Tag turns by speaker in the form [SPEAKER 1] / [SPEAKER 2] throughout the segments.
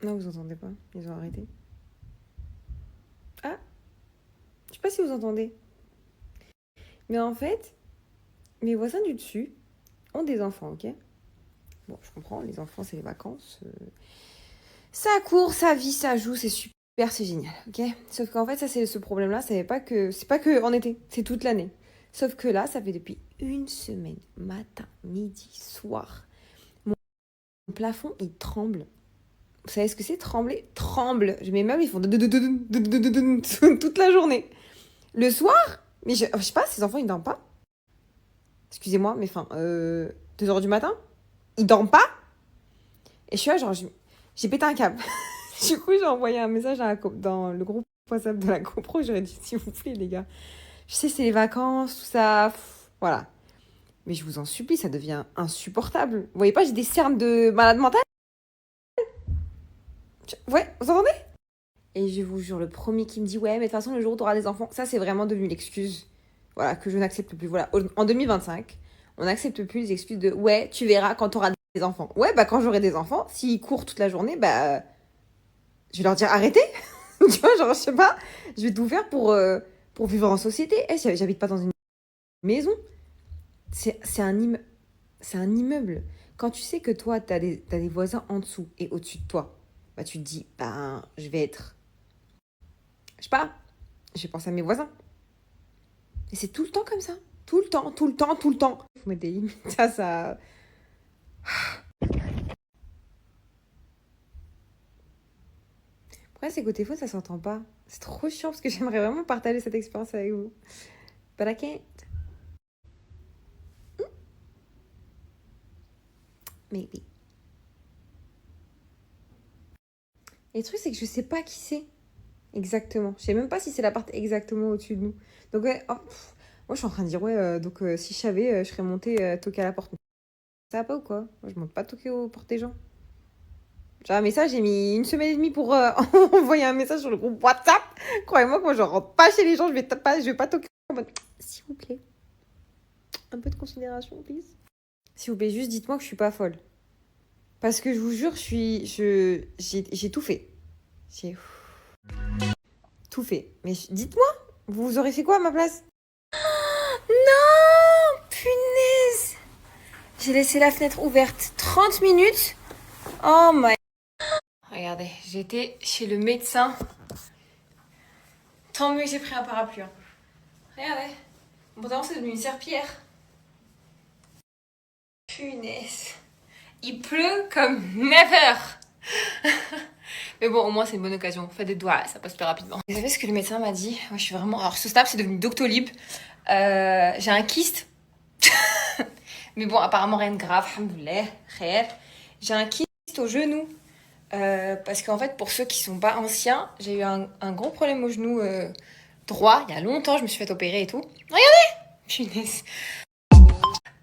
[SPEAKER 1] Non, vous entendez pas. Ils ont arrêté. Ah, je sais pas si vous entendez. Mais en fait, mes voisins du dessus ont des enfants, ok? Bon, je comprends, les enfants, c'est les vacances. Ça court, ça vit, ça joue, c'est super, c'est génial, ok? Sauf qu'en fait, ça, c'est ce problème-là, c'est pas que en été, c'est toute l'année. Sauf que là, ça fait depuis une semaine, matin, midi, soir. Mon plafond, il tremble. Vous savez ce que c'est trembler? Tremble. Mes meubles, ils font toute la journée. Le soir, mais je sais pas, ces enfants, ils dorment pas. Excusez-moi, mais enfin, 2 heures du matin, ils dorment pas. Et je suis là, genre, j'ai pété un câble. Du coup, j'ai envoyé un message dans le groupe WhatsApp de la GoPro. J'aurais dit, s'il vous plaît, les gars. Je sais, c'est les vacances, tout ça. Voilà. Mais je vous en supplie, ça devient insupportable. Vous voyez pas, j'ai des cernes de malade mental. Ouais, vous entendez? Et je vous jure, le premier qui me dit, ouais, mais de toute façon, le jour où tu auras des enfants, ça, c'est vraiment devenu l'excuse. Voilà, que je n'accepte plus. Voilà, en 2025, on n'accepte plus les excuses de, ouais, tu verras quand tu auras des enfants. Ouais, bah, quand j'aurai des enfants, s'ils courent toute la journée, bah, je vais leur dire, arrêtez. Tu vois, genre, je sais pas, je vais tout faire pour vivre en société. Eh, j'habite pas dans une maison. C'est c'est un immeuble. Quand tu sais que toi, t'as des voisins en dessous et au-dessus de toi, bah, tu te dis, ben, je vais être, je sais pas, je vais penser à mes voisins. Et c'est tout le temps comme ça. Tout le temps, tout le temps, tout le temps. Faut mettre des limites à ça. Pourquoi c'est côté faux, ça s'entend pas? C'est trop chiant parce que j'aimerais vraiment partager cette expérience avec vous. But I can't. Maybe. Et le truc, c'est que je sais pas qui c'est exactement. Je sais même pas si c'est la part exactement au-dessus de nous. Donc, ouais, oh, moi, je suis en train de dire, ouais, si je savais, je serais montée toquer à la porte. Ça va pas ou quoi? Moi, je monte pas toquer aux portes des gens. Genre, un message, j'ai mis 1 semaine et demie pour envoyer un message sur le groupe WhatsApp. Croyez-moi que moi, je rentre pas chez les gens, je vais pas toquer en mode, s'il vous plaît, un peu de considération, please. S'il vous plaît, juste dites-moi que je suis pas folle. Parce que je vous jure, j'ai tout fait. J'ai tout fait. Mais dites-moi, vous aurez fait quoi à ma place? Non, punaise. J'ai laissé la fenêtre ouverte 30 minutes. Oh my... Regardez, j'étais chez le médecin. Tant mieux que j'ai pris un parapluie. Hein. Regardez. Pourtant, c'est devenu une serpillière. Punaise. Il pleut comme never. Mais bon, au moins, c'est une bonne occasion. Faites des doigts, ça passe plus rapidement. Vous savez ce que le médecin m'a dit? Moi, je suis vraiment... Alors, ce snap, c'est devenu Doctolib. J'ai un kyste. Mais bon, apparemment, rien de grave. Alhamdoulilah. Khair. J'ai un kyste au genou. Parce qu'en fait, pour ceux qui sont pas anciens, j'ai eu un gros problème au genou droit. Il y a longtemps, je me suis fait opérer et tout. Regardez! Punaise.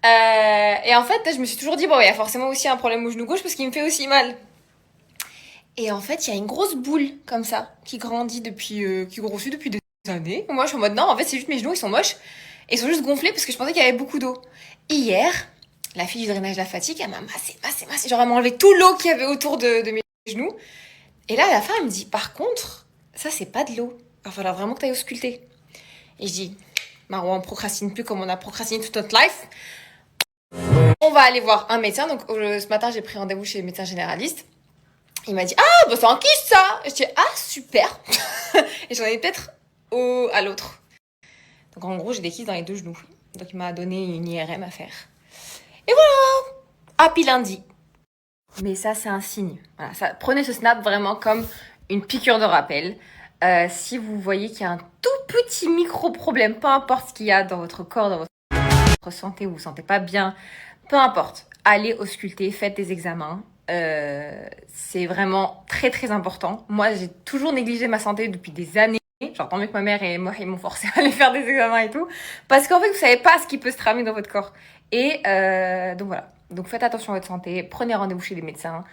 [SPEAKER 1] Et en fait, je me suis toujours dit, bon, il y a forcément aussi un problème au genou gauche parce qu'il me fait aussi mal. Et en fait, il y a une grosse boule comme ça qui grandit qui grossit depuis des années. Moi, je suis en mode, non, en fait, c'est juste mes genoux, ils sont moches. Et ils sont juste gonflés parce que je pensais qu'il y avait beaucoup d'eau. Hier, la fille du drainage de la fatigue, elle m'a massé. Genre, elle m'a enlevé tout l'eau qu'il y avait autour de mes genoux. Et là, à la fin, elle me dit, par contre, ça, c'est pas de l'eau. Il va falloir vraiment que tu ailles ausculter. Et je dis, Marwa, on procrastine plus comme on a procrastiné toute notre life. On va aller voir un médecin. Donc, ce matin, j'ai pris rendez-vous chez le médecin généraliste. Il m'a dit, ah, bah, c'est un kyste, ça. Et je dis, ah, super. Et j'en ai peut-être à l'autre. Donc, en gros, j'ai des kystes dans les 2 genoux. Donc, il m'a donné une IRM à faire. Et voilà. Happy lundi. Mais ça, c'est un signe. Voilà, prenez ce snap vraiment comme une piqûre de rappel. Si vous voyez qu'il y a un tout petit micro-problème, peu importe ce qu'il y a dans votre corps, dans votre santé, vous ne vous sentez pas bien, peu importe, allez ausculter, faites des examens. C'est vraiment très très important. Moi, j'ai toujours négligé ma santé depuis des années. Genre, tant mieux que ma mère et moi, ils m'ont forcé à aller faire des examens et tout. Parce qu'en fait, vous savez pas ce qui peut se tramer dans votre corps. Et donc voilà. Donc faites attention à votre santé, prenez rendez-vous chez les médecins.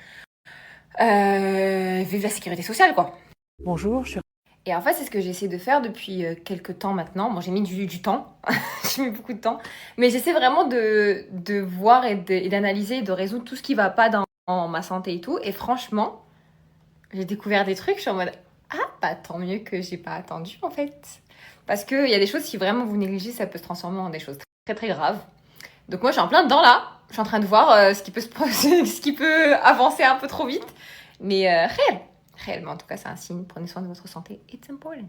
[SPEAKER 1] Vive la sécurité sociale, quoi.
[SPEAKER 2] Bonjour, je suis...
[SPEAKER 1] Et en fait, c'est ce que j'essaie de faire depuis quelques temps maintenant. Bon, j'ai mis du temps, j'ai mis beaucoup de temps. Mais j'essaie vraiment de voir et d'analyser et de résoudre tout ce qui va pas dans ma santé et tout. Et franchement, J'ai découvert des trucs, je suis en mode ah bah tant mieux que j'ai pas attendu en fait. Parce qu'il y a des choses, si vraiment vous négligez, ça peut se transformer en des choses très très graves. Donc moi je suis en plein dedans là, je suis en train de voir ce qui peut ce qui peut avancer un peu trop vite. Mais réellement en tout cas c'est un signe, prenez soin de votre santé, it's important.